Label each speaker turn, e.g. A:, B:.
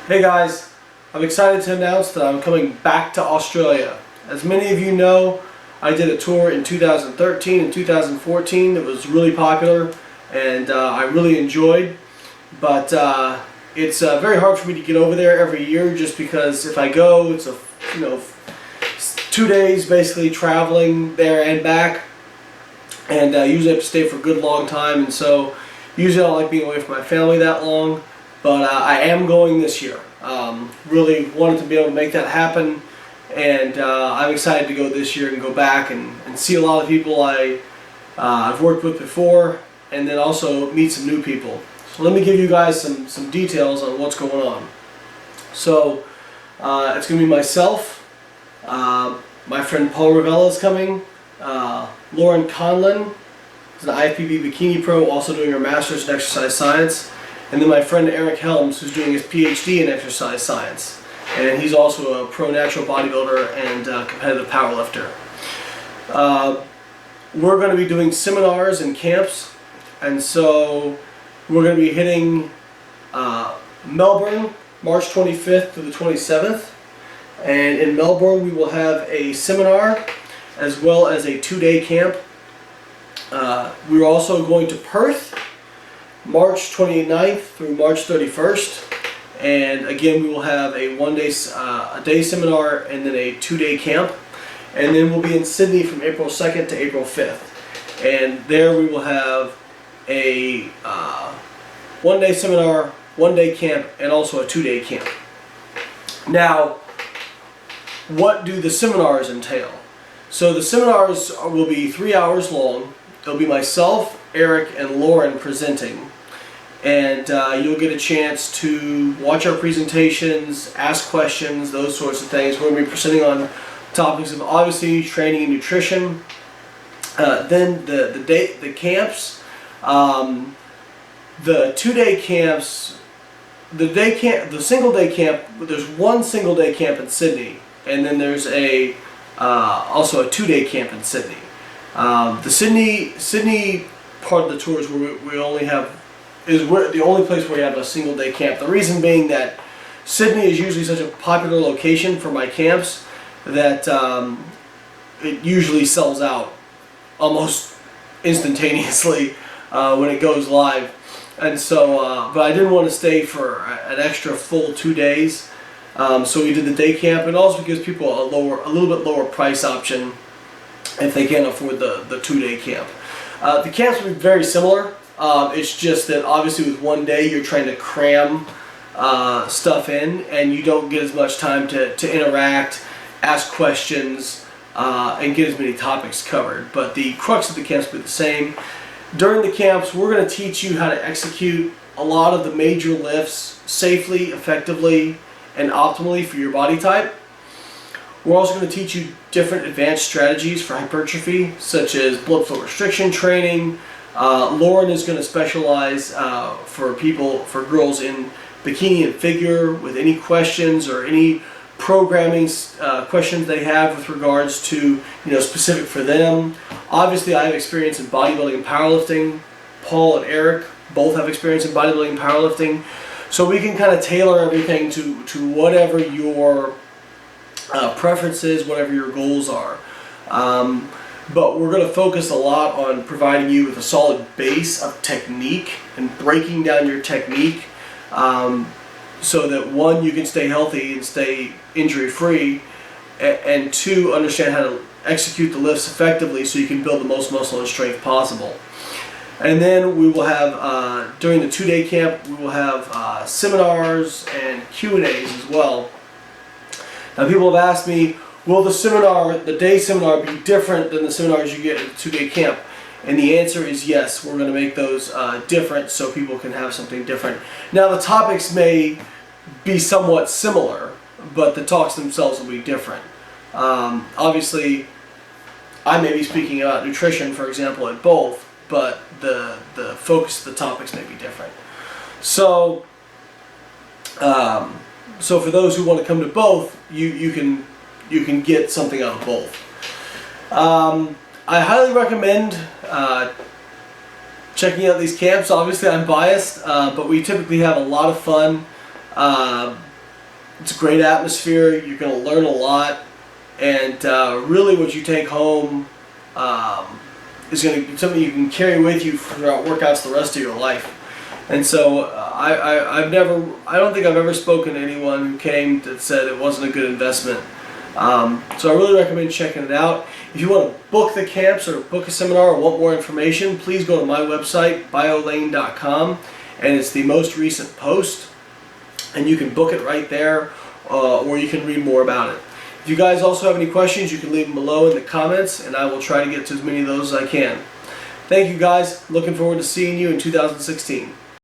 A: Hey guys, I'm excited to announce that I'm coming back to Australia. As many of you know, I did a tour in 2013 and 2014 that was really popular and I really enjoyed, but it's very hard for me to get over there every year just because if I go, it's 2 days basically traveling there and back, and usually I have to stay for a good long time, and so usually I don't like being away from my family that long. But I am going this year. Really wanted to be able to make that happen, and I'm excited to go this year and go back and see a lot of people I've worked with before, and then also meet some new people. So let me give you guys some details on what's going on. So it's going to be myself, my friend Paul Revelia is coming, Laurin Conlin is an IFBB Bikini pro, also doing her master's in exercise science. And then my friend Helms, who's doing his PhD in exercise science. And he's also a pro natural bodybuilder and competitive powerlifter. We're going to be doing seminars and camps. And so we're going to be hitting Melbourne, March 25th to the 27th. And in Melbourne we will have a seminar as well as a 2-day camp. We're also going to Perth, March 29th through March 31st, and again we will have a day seminar and then a 2-day camp, and then we'll be in Sydney from April 2nd to April 5th, and there we will have a 1-day seminar, 1-day camp, and also a 2-day camp. Now, what do the seminars entail? So the seminars will be 3 hours long. It'll be myself, Eric, and Laurin presenting. And you'll get a chance to watch our presentations, ask questions, those sorts of things. We're going to be presenting on topics of obviously training and nutrition. Then the camps, the 2-day camps, the single day camp. There's one single day camp in Sydney, and then there's also a 2-day camp in Sydney. The Sydney part of the tour is where we only have. We're the only place where we have a single day camp. The reason being that Sydney is usually such a popular location for my camps that it usually sells out almost instantaneously when it goes live. And so, but I didn't want to stay for an extra full 2 days, so we did the day camp, and also gives people a little bit lower price option if they can't afford the 2-day camp. The camps will be very similar. It's just that obviously with 1 day you're trying to cram stuff in, and you don't get as much time to interact, ask questions, and get as many topics covered. But the crux of the camps will be the same. During the camps we're going to teach you how to execute a lot of the major lifts safely, effectively, and optimally for your body type. We're also going to teach you different advanced strategies for hypertrophy, such as blood flow restriction training. Laurin is going to specialize for girls in bikini and figure with any questions or any programming questions they have with regards to, specific for them. Obviously I have experience in bodybuilding and powerlifting. Paul and Eric both have experience in bodybuilding and powerlifting. So we can kind of tailor everything to whatever your preferences, whatever your goals are. But we're going to focus a lot on providing you with a solid base of technique and breaking down your technique, so that 1, you can stay healthy and stay injury free, and 2, understand how to execute the lifts effectively so you can build the most muscle and strength possible. And then we will have, during the 2-day camp, we will have seminars and Q&As as well. Now people have asked me, will the day seminar be different than the seminars you get at the 2-day camp? And the answer is yes. We're going to make those different so people can have something different. Now the topics may be somewhat similar, but the talks themselves will be different. Obviously, I may be speaking about nutrition, for example, at both, but the focus of the topics may be different. So, so for those who want to come to both, you can get something out of both. I highly recommend checking out these camps. Obviously I'm biased, but we typically have a lot of fun. It's a great atmosphere. You're going to learn a lot, and really what you take home is going to be something you can carry with you throughout workouts the rest of your life. And so I don't think I've ever spoken to anyone who came that said it wasn't a good investment. So I really recommend checking it out. If you want to book the camps or book a seminar or want more information, please go to my website, BioLayne.com, and it's the most recent post, and you can book it right there, or you can read more about it. If you guys also have any questions, you can leave them below in the comments, and I will try to get to as many of those as I can. Thank you guys. Looking forward to seeing you in 2016.